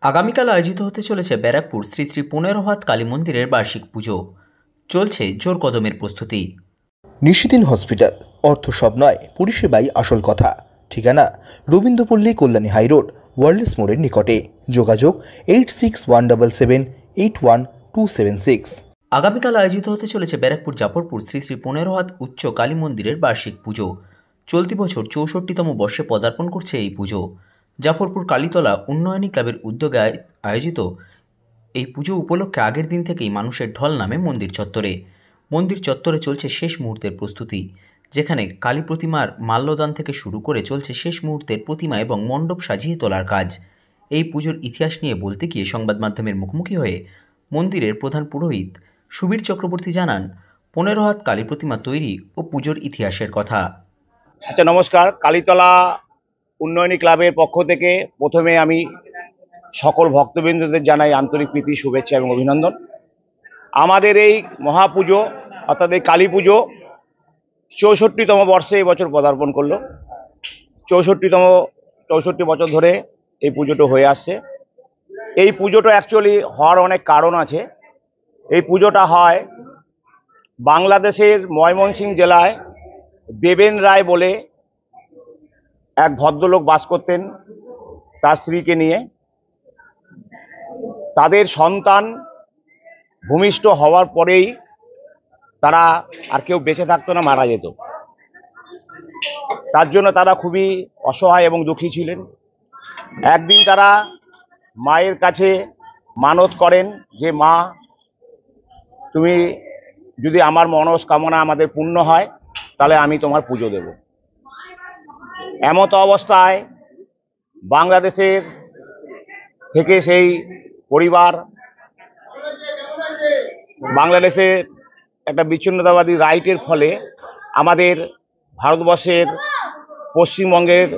আগামীকাল আয়োজিত হতে চলেছে ব্যারাকপুর শ্রী শ্রী ১৫ হাত কালী মন্দিরের বার্ষিক পুজো। চলছে জোর কদমের প্রস্তুতি। নিশিদিন হসপিটাল, অর্থ সব নয়, পরিষেবাই আসল কথা। ঠিকানা রবীন্দ্রপল্লী, কল্যাণী হাইরোড, ওয়ার্ল্ডস মোড়ের নিকটে। যোগাযোগ 8617781276। আগামীকাল আয়োজিত হতে চলেছে ব্যারাকপুর জাফরপুর শ্রী শ্রী ১৫ হাত উচ্চ কালী মন্দিরের বার্ষিক পুজো। চলতি বছর ৬৪তম বর্ষে পদার্পণ করছে এই পুজো। জাফরপুর কালীতলা উন্নয়নী ক্লাবের উদ্যোগে আয়োজিত এই পুজো উপলক্ষে আগের দিন থেকেই মানুষের ঢল নামে মন্দির চত্বরে। মন্দির চত্বরে চলছে শেষ মুহূর্তের প্রস্তুতি, যেখানে কালী প্রতিমার মাল্যদান থেকে শুরু করে চলছে শেষ মুহূর্তের প্রতিমা এবং মণ্ডপ সাজিয়ে তোলার কাজ। এই পুজোর ইতিহাস নিয়ে বলতে গিয়ে সংবাদ মাধ্যমের মুখোমুখি হয়ে মন্দিরের প্রধান পুরোহিত সুবীর চক্রবর্তী জানান ১৫ হাত কালী প্রতিমা তৈরি ও পুজোর ইতিহাসের কথা। আচ্ছা, নমস্কার। কালীতলা উন্নয়নী ক্লাবের পক্ষ থেকে প্রথমে আমি সকল ভক্তবৃন্দদের জানাই আন্তরিক প্রীতি, শুভেচ্ছা এবং অভিনন্দন। আমাদের এই মহাপুজো অর্থাৎ এই কালী পুজো ৬৪তম বর্ষে এই বছর পদার্পণ করলো। 64 বছর ধরে এই পুজোটা হয়ে আসছে। এই পুজোটা অ্যাকচুয়ালি হওয়ার অনেক কারণ আছে। এই পুজোটা হয় বাংলাদেশের ময়মনসিংহ জেলায় দেবেন রায় বলে এক ভদ্রলোক বাস করতেন তার স্ত্রীকে নিয়ে। তাদের সন্তান ভূমিষ্ঠ হওয়ার পরেই তারা আর কেউ বেঁচে থাকতো না, মারা যেত। তার জন্য তারা খুবই অসহায় এবং দুঃখী ছিলেন। একদিন তারা মায়ের কাছে মানত করেন যে, মা, তুমি যদি আমার মনস্কামনা আমাদের পূর্ণ হয় তাহলে আমি তোমার পুজো দেব। এমত অবস্থায় বাংলাদেশের থেকে সেই পরিবার বাংলাদেশের একটা বিচ্ছিন্নতাবাদী রাইটের ফলে আমাদের ভারতবর্ষের পশ্চিমবঙ্গের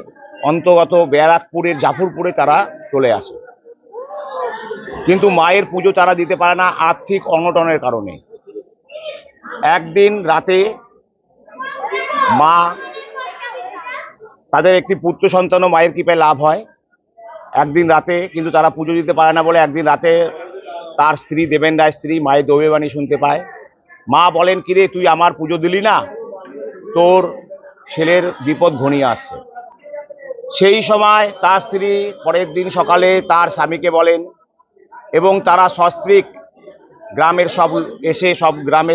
অন্তর্গত ব্যারাকপুরের জাফরপুরে তারা চলে আসে। কিন্তু মায়ের পুজো তারা দিতে পারে না আর্থিক অনটনের কারণে। একদিন রাতে মা, তাদের একটি পুত্র সন্তানও মায়ের কৃপায় লাভ হয়। একদিন রাতে কিন্তু তারা পুজো দিতে পারে না বলে একদিন রাতে তার স্ত্রী, দেবেন রায় স্ত্রী, মায়ের দৈবে বাণী শুনতে পায়। মা বলেন, কিরে, তুই আমার পুজো দিলি না, তোর ছেলের বিপদ ঘনিয়ে আসছে। সেই সময় তার স্ত্রী পরের দিন সকালে তার স্বামীকে বলেন এবং তারা সস্ত্রীক গ্রামের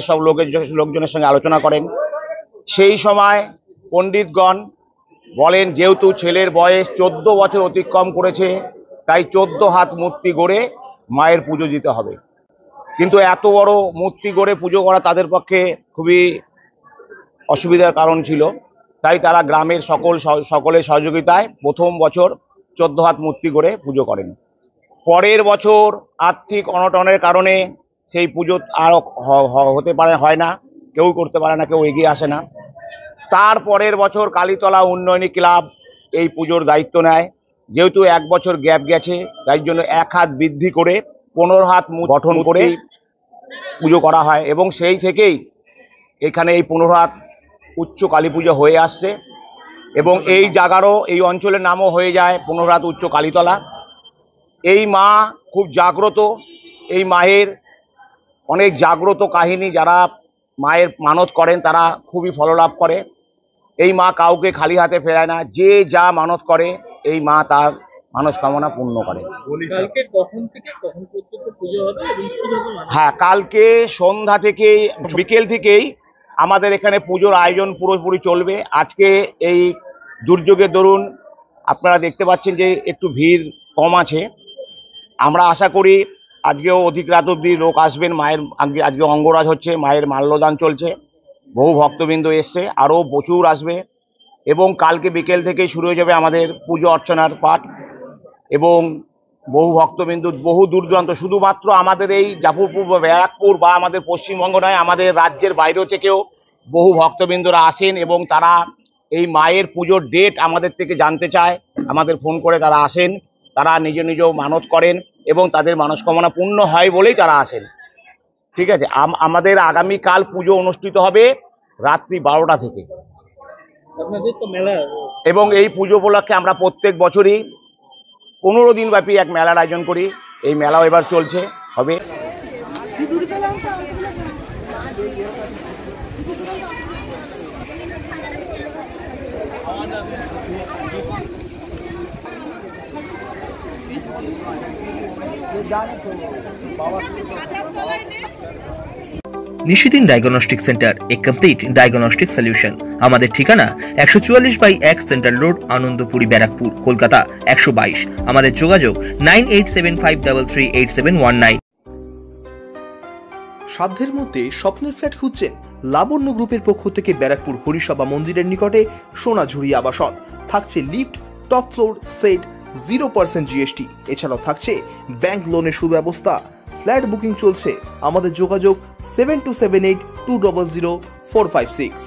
সব লোকজনের সঙ্গে আলোচনা করেন। সেই সময় পণ্ডিতগণ বলেন, যেহেতু ছেলের বয়স 14 বছর অতিক্রম করেছে, তাই 14 হাত মূর্তি গড়ে মায়ের পুজো দিতে হবে। কিন্তু এত বড় মূর্তি গড়ে পুজো করা তাদের পক্ষে খুবই অসুবিধার কারণ ছিল। তাই তারা গ্রামের সকলের সহযোগিতায় প্রথম বছর 14 হাত মূর্তি গড়ে পুজো করেন। পরের বছর আর্থিক অনটনের কারণে সেই পুজো আর হয় না, কেউ করতে পারে না, কেউ এগিয়ে আসে না। তার পরের বছর কালীতলা উন্নয়নী ক্লাব এই পুজোর দায়িত্ব নেয়। যেহেতু 1 বছর গ্যাপ গেছে, তাই জন্য 1 হাত বৃদ্ধি করে 15 হাত গঠন করে পুজো করা হয় এবং সেই থেকেই এখানে এই 15 হাত উচ্চ কালী পুজো হয়ে আসছে এবং এই জায়গারও, এই অঞ্চলের নামও হয়ে যায় 15 হাত উচ্চ কালীতলা। এই মা খুব জাগ্রত। এই মায়ের অনেক জাগ্রত কাহিনী, যারা মায়ের মানত করেন তারা খুবই ফললাভ করে। এই মা কাউকে খালি হাতে ফেরায় না, যে যা মানত করে এই মা তার মানসকামনা পূর্ণ করে। হ্যাঁ, কালকে সন্ধ্যা থেকে বিকেল থেকেই আমাদের এখানে পুজোর আয়োজন পুরোপুরি চলবে। আজকে এই দুর্যোগের দরুন আপনারা দেখতে পাচ্ছেন যে একটু ভিড় কম আছে। আমরা আশা করি আজকেও অধিক রাত অবধি লোক আসবেন। মায়ের আজকে অঙ্গরাজ হচ্ছে, মায়ের মাল্যদান চলছে, বহু ভক্তবৃন্দ এসছে, আরও প্রচুর আসবে এবং কালকে বিকেল থেকেই শুরু হয়ে যাবে আমাদের পুজো অর্চনার পাঠ এবং বহু ভক্তবৃন্দ বহু দূর দূরান্ত, শুধুমাত্র আমাদের এই জাফরপুর বা ব্যারাকপুর বা আমাদের পশ্চিমবঙ্গ নয়, আমাদের রাজ্যের বাইরেও থেকেও বহু ভক্তবৃন্দরা আসেন এবং তারা এই মায়ের পুজোর ডেট আমাদের থেকে জানতে চায়। আমাদের ফোন করে তারা আসেন, তারা নিজ মানত করেন এবং তাদের মানসকামনা পূর্ণ হয় বলেই তারা আসেন। ঠিক আছে, আমাদের আগামীকাল পুজো অনুষ্ঠিত হবে রাত্রি 12টা থেকে এবং এই পুজো উপলক্ষে আমরা প্রত্যেক বছরই 15 দিন ব্যাপী এক মেলার আয়োজন করি। এই মেলাও এবার চলছে হবে। নিশিদিন ডায়াগনস্টিক সেন্টার, এ কমপ্লিট ডায়াগনস্টিক সলিউশন। আমাদের ঠিকানা 144/1 সেন্ট্রাল রোড, আনন্দপুরি, ব্যারাকপুর, কলকাতা 122। আমাদের যোগাযোগ 9875338719। সাধ্যের মধ্যে স্বপ্নের ফ্ল্যাট খুঁজছেন? লাবণ্য গ্রুপের পক্ষ থেকে ব্যারাকপুর হরিসভা মন্দিরের নিকটে সোনাঝুরি আবাসন। থাকছে lift, top floor, set, 0% GST। এছাড়াও থাকছে ব্যাংক লোনের সুব্যবস্থা। ফ্ল্যাট বুকিং চলছে। আমাদের যোগাযোগ 7278200456।